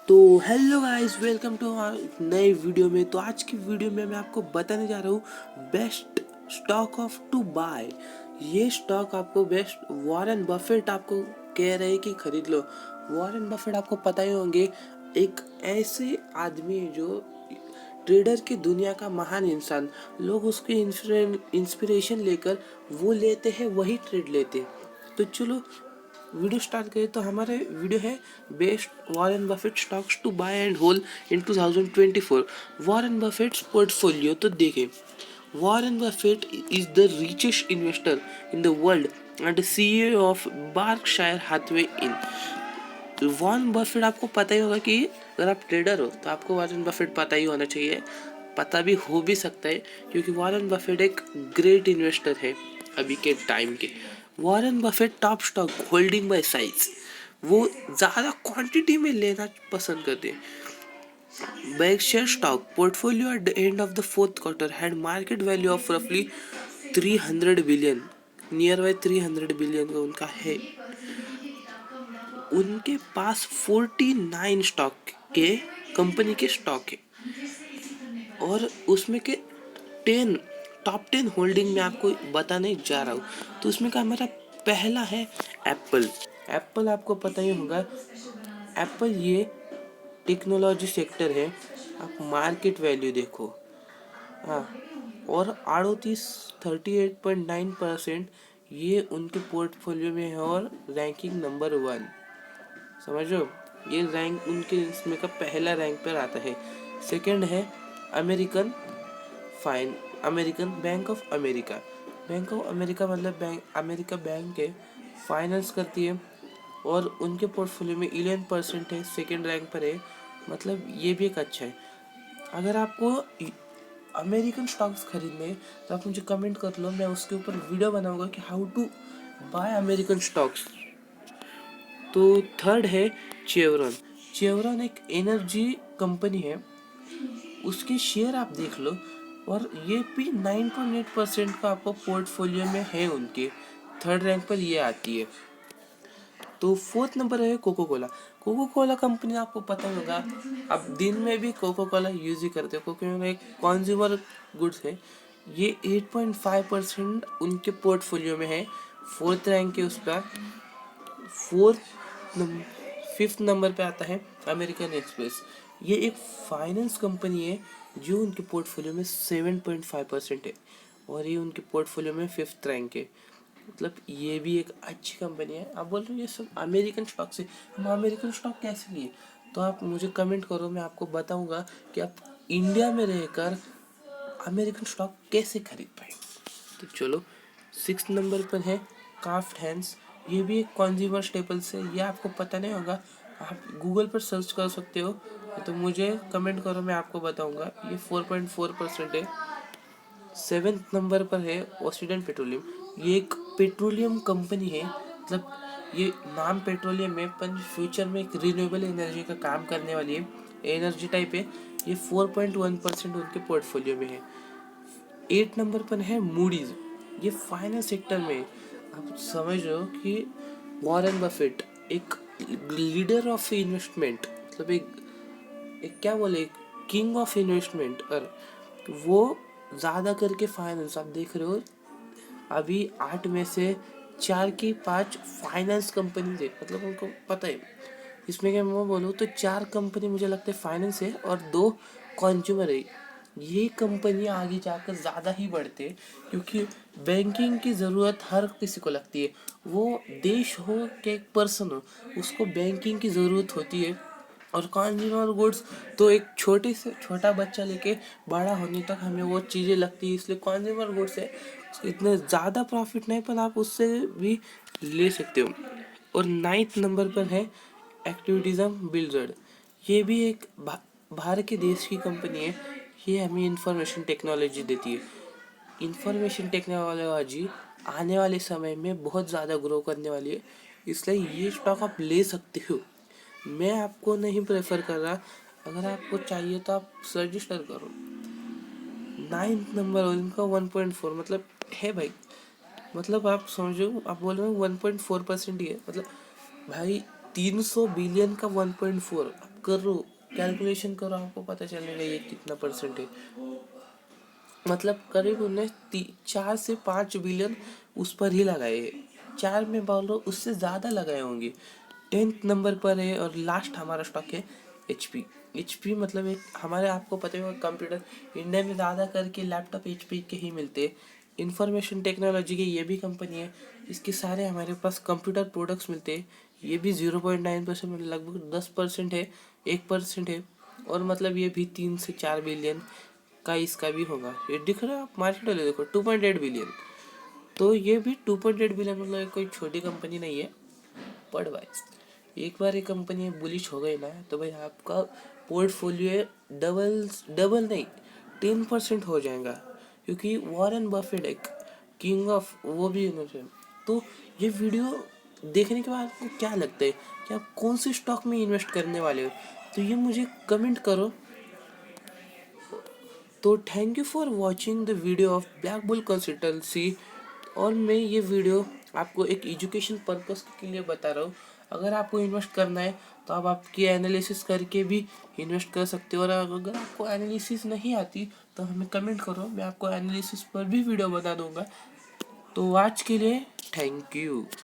तो hello guys, welcome to नए video में। तो आज की वीडियो में मैं आपको बताने जा रहा हूँ best stock of to buy. ये स्टॉक आपको बेस्ट वॉरेन बफेट आपको कह रहे हैं कि खरीद लो। वॉरेन बफेट आपको पता ही होंगे, एक ऐसे आदमी है जो ट्रेडर की दुनिया का महान इंसान। लोग उसके इंस्पिरेशन लेकर वो लेते हैं, वही ट्रेड लेते हैं। तो चलो वीडियो स्टार्ट करें। तो हमारे वीडियो है best Warren Buffett stocks to buy and hold in 2024। Warren Buffett's portfolio. तो देखें, Warren Buffett is the richest investor in the world and CEO of Berkshire Hathaway in. Warren Buffett आपको पता ही होगा कि अगर आप ट्रेडर हो तो आपको वॉरेन बफेट पता ही होना चाहिए। पता भी हो भी सकता है क्योंकि वॉरेन बफेट एक ग्रेट इन्वेस्टर है अभी के टाइम के। Warren Buffett top stock holding bye size, वो ज़्यादा क्वांटिटी में लेना पसंद करते हैं। Berkshire stock portfolio at the end of the fourth quarter had market value of roughly 300 billion, near by 300 billion का उनका है। उनके पास 49 स्टॉक के कंपनी के स्टॉक है और उसमें के 10 टॉप 10 होल्डिंग में आपको बताने जा रहा हूँ। तो उसमें का हमारा पहला है एप्पल। एप्पल आपको पता ही होगा, एप्पल ये टेक्नोलॉजी सेक्टर है। आप मार्केट वैल्यू देखो, हाँ, और 38.9% ये उनके पोर्टफोलियो में है और रैंकिंग नंबर 1। समझो, ये रैंक उनके इसमें का पहला रैंक पर आता है। सेकंड है American fine American bank of America. Bank of America मतलब बैंक, अमेरिका बैंक है, फाइनेंस करती है और उनके पोर्टफोलियो में 11% है, सेकंड रैंक पर है। मतलब ये भी एक अच्छा है। अगर आपको अमेरिकन स्टॉक्स खरीदने हैं तो आप मुझे कमेंट कर लो, मैं उसके ऊपर वीडियो बनाऊंगा कि how to buy American stocks. तो थर्ड है चेवरॉन। चेवरॉन एक एनर्जी कंपनी है, उसके शेयर आप देख लो और ये भी 9.8% का आपको पोर्टफोलियो में है उनके। थर्ड रैंक पर ये आती है। तो फोर्थ नंबर है coca cola. Coca cola company आपको पता होगा, अब दिन में भी कोको कोला यूज ही करते हो। कोको कोला एक कंज्यूमर गुड्स है। ये 8.5% उनके पोर्टफोलियो में है। फोर्थ रैंक के उसका। फोर्थ फिफ्थ नंबर पे आता है अमेरिकन एक्सप्रेस। ये एक फाइनेंस कंपनी है जो उनके पोर्टफोलियो में 7.5% है और ये उनके पोर्टफोलियो में फिफ्थ रैंक है। मतलब ये भी एक अच्छी कंपनी है। आप बोल रहे हो ये सब अमेरिकन स्टॉक से, हम अमेरिकन स्टॉक कैसे लिए? तो आप मुझे कमेंट करो, मैं आपको बताऊंगा कि आप इंडिया में रहकर अमेरिकन स्टॉक कैसे खरीद पाए। तो चलो, सिक्स नंबर पर है क्राफ्ट हैंड्स। ये भी एक कंज्यूमर स्टेपल्स है, ये आपको पता नहीं होगा, आप गूगल पर सर्च कर सकते हो। तो मुझे कमेंट करो, मैं आपको बताऊंगा। ये 4.4% है। सेवेंथ नंबर पर है ऑक्सीडेंट पेट्रोलियम। ये एक पेट्रोलियम कंपनी है, मतलब ये नाम पेट्रोलियम है पर फ्यूचर में एक रिन्यूएबल एनर्जी का काम करने वाली है, एनर्जी टाइप है। ये 4.1% उनके पोर्टफोलियो में है। 8 नंबर पर है मूडीज। ये फाइनेंस सेक्टर में आप समझ रहे हो कि वॉरेन बफेट एक लीडर ऑफ इन्वेस्टमेंट, मतलब एक क्या बोले, किंग ऑफ इन्वेस्टमेंट। और वो ज़्यादा करके फाइनेंस आप देख रहे हो, अभी 8 में से 4 की 5 फाइनेंस कंपनी है। मतलब उनको पता है, इसमें क्या मैं बोलूँ तो 4 कंपनी मुझे लगता है फाइनेंस है और 2 कंज्यूमर है। ये कंपनी आगे जाकर ज़्यादा ही बढ़ते हैं क्योंकि बैंकिंग की ज़रूरत हर किसी को लगती है। वो देश हो कि एक पर्सन हो, उसको बैंकिंग की ज़रूरत होती है। और कंज्यूमर गुड्स तो एक छोटे से छोटा बच्चा लेके बड़ा होने तक हमें वो चीज़ें लगती है, इसलिए कंज्यूमर गुड्स है। इतने ज़्यादा प्रॉफिट नहीं पर आप उससे भी ले सकते हो। और नाइन्थ नंबर पर है एक्टिविटीज़म बिल्डर। ये भी एक बाहर के देश की कंपनी है। ये हमें इंफॉर्मेशन टेक्नोलॉजी देती है। इंफॉर्मेशन टेक्नोलॉजी आने वाले समय में बहुत ज़्यादा ग्रो करने वाली है, इसलिए ये स्टॉक आप ले सकते हो। मैं आपको नहीं प्रेफर कर रहा, अगर आपको चाहिए तो आप रजिस्टर करो। नाइन्थ नंबर उनका 1.4 मतलब है भाई। मतलब आप समझो, आप बोल रहे हो 1.4% ही है, मतलब भाई 300 बिलियन का 1.4 करो, कैलकुलेशन करो, आपको पता चलेगा ये कितना परसेंट है। मतलब करीब उन्हें 4 से 5 बिलियन उस पर ही लगाए हैं। 4 में बोल रहा हूँ, उससे ज़्यादा लगाए होंगे। 10th नंबर पर है और लास्ट हमारा स्टॉक है HP। HP मतलब एक हमारे, आपको पता है कंप्यूटर इंडिया में ज़्यादा करके लैपटॉप HP के ही मिलते हैं। इंफॉर्मेशन टेक्नोलॉजी की ये भी कंपनी है, इसके सारे हमारे पास कंप्यूटर प्रोडक्ट्स मिलते हैं। ये भी 0.9%, लगभग 10% है, 1% है। और मतलब ये भी 3 से 4 बिलियन का इसका भी होगा। ये दिख रहा है, आप मार्केट वाले देखो 2.8 बिलियन। तो ये भी 2.8 बिलियन मतलब कोई छोटी कंपनी नहीं है। बट भाई एक बार ये कंपनी बुलिश हो गई ना, तो भाई आपका पोर्टफोलियो डबल डबल नहीं 10% हो जाएगा। क्योंकि वॉरेन बफेट एक किंग ऑफ वो भी उन्होंने। तो ये वीडियो देखने के बाद आपको क्या लगता है कि आप कौन से स्टॉक में इन्वेस्ट करने वाले हो, तो ये मुझे कमेंट करो। तो thank you for watching the video of black bull consultancy. और मैं ये वीडियो आपको एक एजुकेशन पर्पस के लिए बता रहा हूँ। अगर आपको इन्वेस्ट करना है तो आप आपकी एनालिसिस करके भी इन्वेस्ट कर सकते हो। और अगर आपको एनालिसिस नहीं आती तो हमें कमेंट करो, मैं आपको एनालिसिस पर भी वीडियो बता दूंगा। तो आज के लिए थैंक यू।